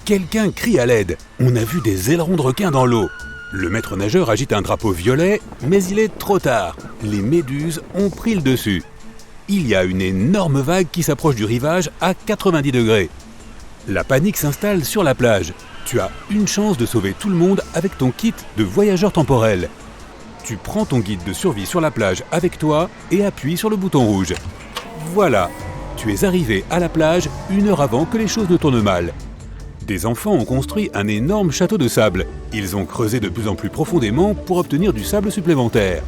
Quelqu'un crie à l'aide. On a vu des ailerons de requin dans l'eau. Le maître nageur agite un drapeau violet, mais il est trop tard. Les méduses ont pris le dessus. Il y a une énorme vague qui s'approche du rivage à 90 degrés. La panique s'installe sur la plage. Tu as une chance de sauver tout le monde avec ton kit de voyageur temporel. Tu prends ton guide de survie sur la plage avec toi et appuies sur le bouton rouge. Voilà, tu es arrivé à la plage 1 heure avant que les choses ne tournent mal. Des enfants ont construit un énorme château de sable. Ils ont creusé de plus en plus profondément pour obtenir du sable supplémentaire.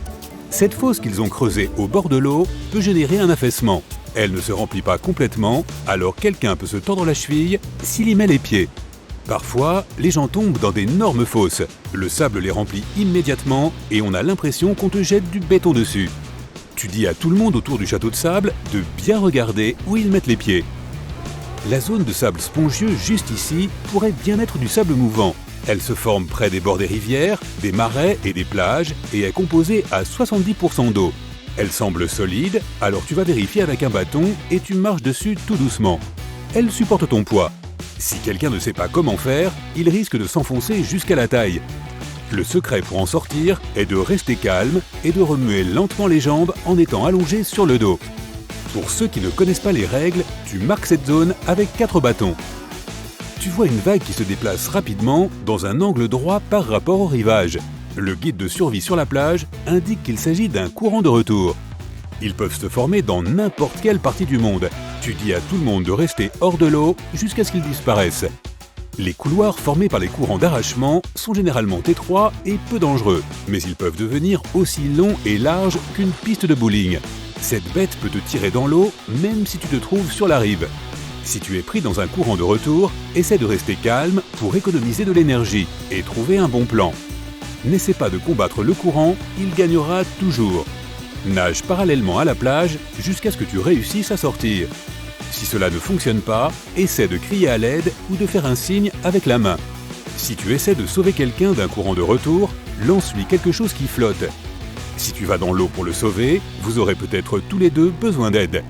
Cette fosse qu'ils ont creusée au bord de l'eau peut générer un affaissement. Elle ne se remplit pas complètement, alors quelqu'un peut se tordre la cheville s'il y met les pieds. Parfois, les gens tombent dans d'énormes fosses. Le sable les remplit immédiatement et on a l'impression qu'on te jette du béton dessus. Tu dis à tout le monde autour du château de sable de bien regarder où ils mettent les pieds. La zone de sable spongieux juste ici pourrait bien être du sable mouvant. Elle se forme près des bords des rivières, des marais et des plages et est composée à 70% d'eau. Elle semble solide, alors tu vas vérifier avec un bâton et tu marches dessus tout doucement. Elle supporte ton poids. Si quelqu'un ne sait pas comment faire, il risque de s'enfoncer jusqu'à la taille. Le secret pour en sortir est de rester calme et de remuer lentement les jambes en étant allongé sur le dos. Pour ceux qui ne connaissent pas les règles, tu marques cette zone avec 4 bâtons. Tu vois une vague qui se déplace rapidement dans un angle droit par rapport au rivage. Le guide de survie sur la plage indique qu'il s'agit d'un courant de retour. Ils peuvent se former dans n'importe quelle partie du monde. Tu dis à tout le monde de rester hors de l'eau jusqu'à ce qu'ils disparaissent. Les couloirs formés par les courants d'arrachement sont généralement étroits et peu dangereux, mais ils peuvent devenir aussi longs et larges qu'une piste de bowling. Cette bête peut te tirer dans l'eau même si tu te trouves sur la rive. Si tu es pris dans un courant de retour, essaie de rester calme pour économiser de l'énergie et trouver un bon plan. N'essaie pas de combattre le courant, il gagnera toujours. Nage parallèlement à la plage jusqu'à ce que tu réussisses à sortir. Si cela ne fonctionne pas, essaie de crier à l'aide ou de faire un signe avec la main. Si tu essaies de sauver quelqu'un d'un courant de retour, lance-lui quelque chose qui flotte. Si tu vas dans l'eau pour le sauver, vous aurez peut-être tous les deux besoin d'aide.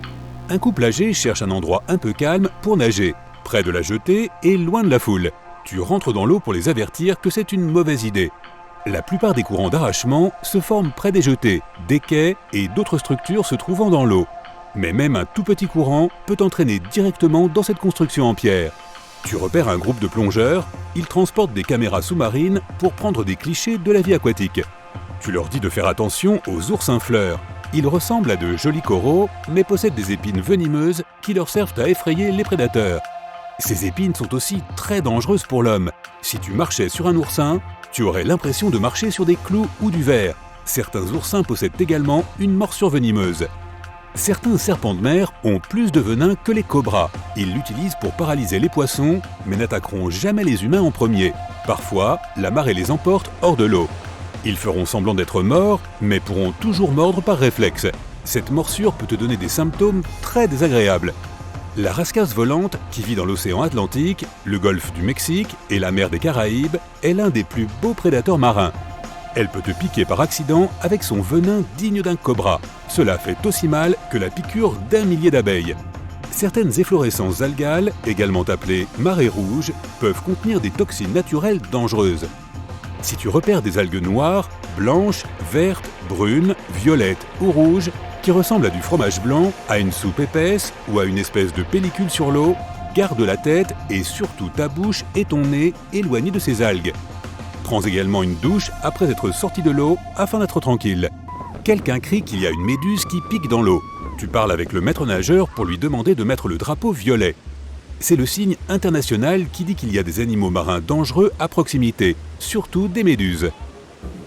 Un couple âgé cherche un endroit un peu calme pour nager, près de la jetée et loin de la foule. Tu rentres dans l'eau pour les avertir que c'est une mauvaise idée. La plupart des courants d'arrachement se forment près des jetées, des quais et d'autres structures se trouvant dans l'eau. Mais même un tout petit courant peut t'entraîner directement dans cette construction en pierre. Tu repères un groupe de plongeurs, ils transportent des caméras sous-marines pour prendre des clichés de la vie aquatique. Tu leur dis de faire attention aux oursins-fleurs. Ils ressemblent à de jolis coraux, mais possèdent des épines venimeuses qui leur servent à effrayer les prédateurs. Ces épines sont aussi très dangereuses pour l'homme. Si tu marchais sur un oursin, tu aurais l'impression de marcher sur des clous ou du verre. Certains oursins possèdent également une morsure venimeuse. Certains serpents de mer ont plus de venin que les cobras. Ils l'utilisent pour paralyser les poissons, mais n'attaqueront jamais les humains en premier. Parfois, la marée les emporte hors de l'eau. Ils feront semblant d'être morts, mais pourront toujours mordre par réflexe. Cette morsure peut te donner des symptômes très désagréables. La rascasse volante, qui vit dans l'océan Atlantique, le golfe du Mexique et la mer des Caraïbes, est l'un des plus beaux prédateurs marins. Elle peut te piquer par accident avec son venin digne d'un cobra. Cela fait aussi mal que la piqûre d'1 millier d'abeilles. Certaines efflorescences algales, également appelées marées rouges, peuvent contenir des toxines naturelles dangereuses. Si tu repères des algues noires, blanches, vertes, brunes, violettes ou rouges, qui ressemblent à du fromage blanc, à une soupe épaisse ou à une espèce de pellicule sur l'eau, garde la tête et surtout ta bouche et ton nez éloignés de ces algues. Prends également une douche après être sorti de l'eau afin d'être tranquille. Quelqu'un crie qu'il y a une méduse qui pique dans l'eau. Tu parles avec le maître nageur pour lui demander de mettre le drapeau violet. C'est le signe international qui dit qu'il y a des animaux marins dangereux à proximité, surtout des méduses.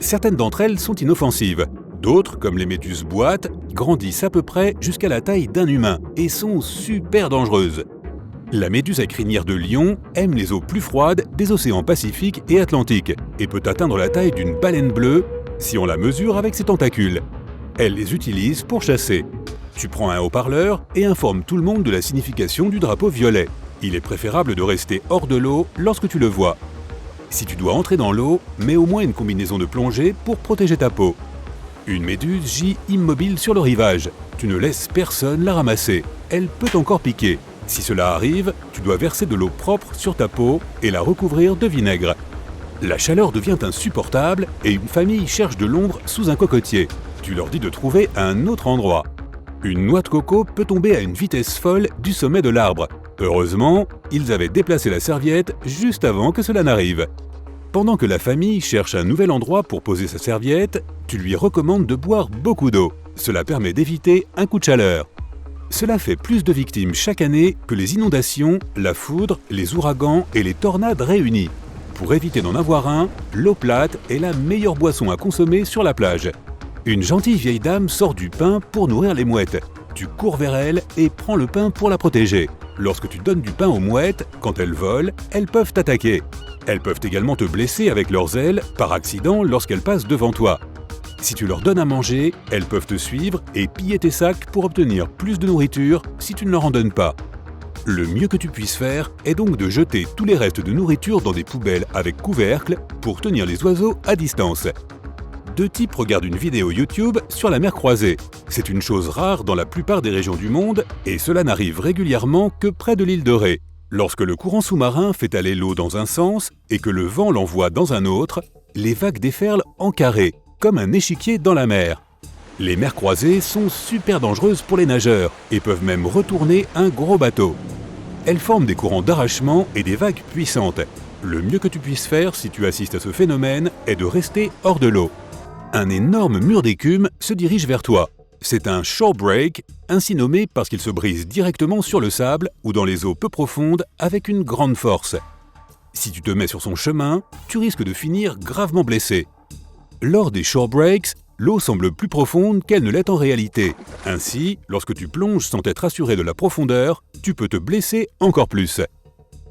Certaines d'entre elles sont inoffensives. D'autres, comme les méduses boîtes, grandissent à peu près jusqu'à la taille d'un humain et sont super dangereuses. La méduse à crinière de lion aime les eaux plus froides des océans Pacifique et Atlantique et peut atteindre la taille d'une baleine bleue si on la mesure avec ses tentacules. Elle les utilise pour chasser. Tu prends un haut-parleur et informes tout le monde de la signification du drapeau violet. Il est préférable de rester hors de l'eau lorsque tu le vois. Si tu dois entrer dans l'eau, mets au moins une combinaison de plongée pour protéger ta peau. Une méduse gît immobile sur le rivage. Tu ne laisses personne la ramasser. Elle peut encore piquer. Si cela arrive, tu dois verser de l'eau propre sur ta peau et la recouvrir de vinaigre. La chaleur devient insupportable et une famille cherche de l'ombre sous un cocotier. Tu leur dis de trouver un autre endroit. Une noix de coco peut tomber à une vitesse folle du sommet de l'arbre. Heureusement, ils avaient déplacé la serviette juste avant que cela n'arrive. Pendant que la famille cherche un nouvel endroit pour poser sa serviette, tu lui recommandes de boire beaucoup d'eau. Cela permet d'éviter un coup de chaleur. Cela fait plus de victimes chaque année que les inondations, la foudre, les ouragans et les tornades réunis. Pour éviter d'en avoir un, l'eau plate est la meilleure boisson à consommer sur la plage. Une gentille vieille dame sort du pain pour nourrir les mouettes. Tu cours vers elle et prends le pain pour la protéger. Lorsque tu donnes du pain aux mouettes, quand elles volent, elles peuvent t'attaquer. Elles peuvent également te blesser avec leurs ailes par accident lorsqu'elles passent devant toi. Si tu leur donnes à manger, elles peuvent te suivre et piller tes sacs pour obtenir plus de nourriture si tu ne leur en donnes pas. Le mieux que tu puisses faire est donc de jeter tous les restes de nourriture dans des poubelles avec couvercle pour tenir les oiseaux à distance. Deux types regardent une vidéo YouTube sur la mer croisée. C'est une chose rare dans la plupart des régions du monde et cela n'arrive régulièrement que près de l'île de Ré. Lorsque le courant sous-marin fait aller l'eau dans un sens et que le vent l'envoie dans un autre, les vagues déferlent en carré, comme un échiquier dans la mer. Les mers croisées sont super dangereuses pour les nageurs et peuvent même retourner un gros bateau. Elles forment des courants d'arrachement et des vagues puissantes. Le mieux que tu puisses faire si tu assistes à ce phénomène est de rester hors de l'eau. Un énorme mur d'écume se dirige vers toi. C'est un shore break, ainsi nommé parce qu'il se brise directement sur le sable ou dans les eaux peu profondes avec une grande force. Si tu te mets sur son chemin, tu risques de finir gravement blessé. Lors des shore breaks, l'eau semble plus profonde qu'elle ne l'est en réalité. Ainsi, lorsque tu plonges sans t'être assuré de la profondeur, tu peux te blesser encore plus.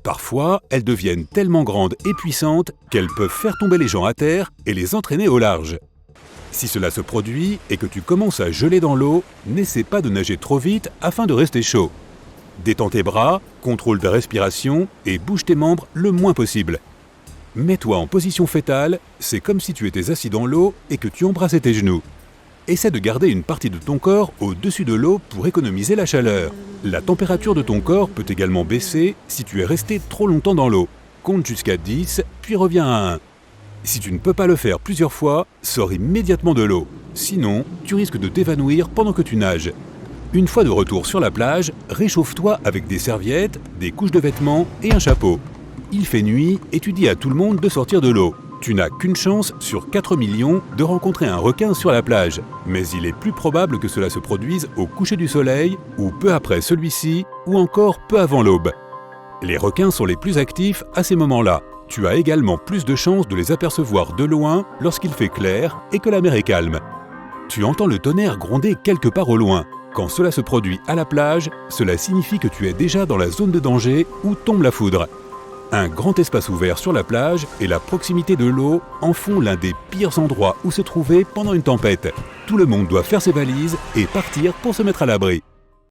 Parfois, elles deviennent tellement grandes et puissantes qu'elles peuvent faire tomber les gens à terre et les entraîner au large. Si cela se produit et que tu commences à geler dans l'eau, n'essaie pas de nager trop vite afin de rester chaud. Détends tes bras, contrôle ta respiration et bouge tes membres le moins possible. Mets-toi en position fétale, c'est comme si tu étais assis dans l'eau et que tu embrassais tes genoux. Essaie de garder une partie de ton corps au-dessus de l'eau pour économiser la chaleur. La température de ton corps peut également baisser si tu es resté trop longtemps dans l'eau. Compte jusqu'à 10, puis reviens à 1. Si tu ne peux pas le faire plusieurs fois, sors immédiatement de l'eau. Sinon, tu risques de t'évanouir pendant que tu nages. Une fois de retour sur la plage, réchauffe-toi avec des serviettes, des couches de vêtements et un chapeau. Il fait nuit et tu dis à tout le monde de sortir de l'eau. Tu n'as qu'une chance sur 4 millions de rencontrer un requin sur la plage, mais il est plus probable que cela se produise au coucher du soleil, ou peu après celui-ci, ou encore peu avant l'aube. Les requins sont les plus actifs à ces moments-là. Tu as également plus de chances de les apercevoir de loin lorsqu'il fait clair et que la mer est calme. Tu entends le tonnerre gronder quelque part au loin. Quand cela se produit à la plage, cela signifie que tu es déjà dans la zone de danger où tombe la foudre. Un grand espace ouvert sur la plage et la proximité de l'eau en font l'un des pires endroits où se trouver pendant une tempête. Tout le monde doit faire ses valises et partir pour se mettre à l'abri.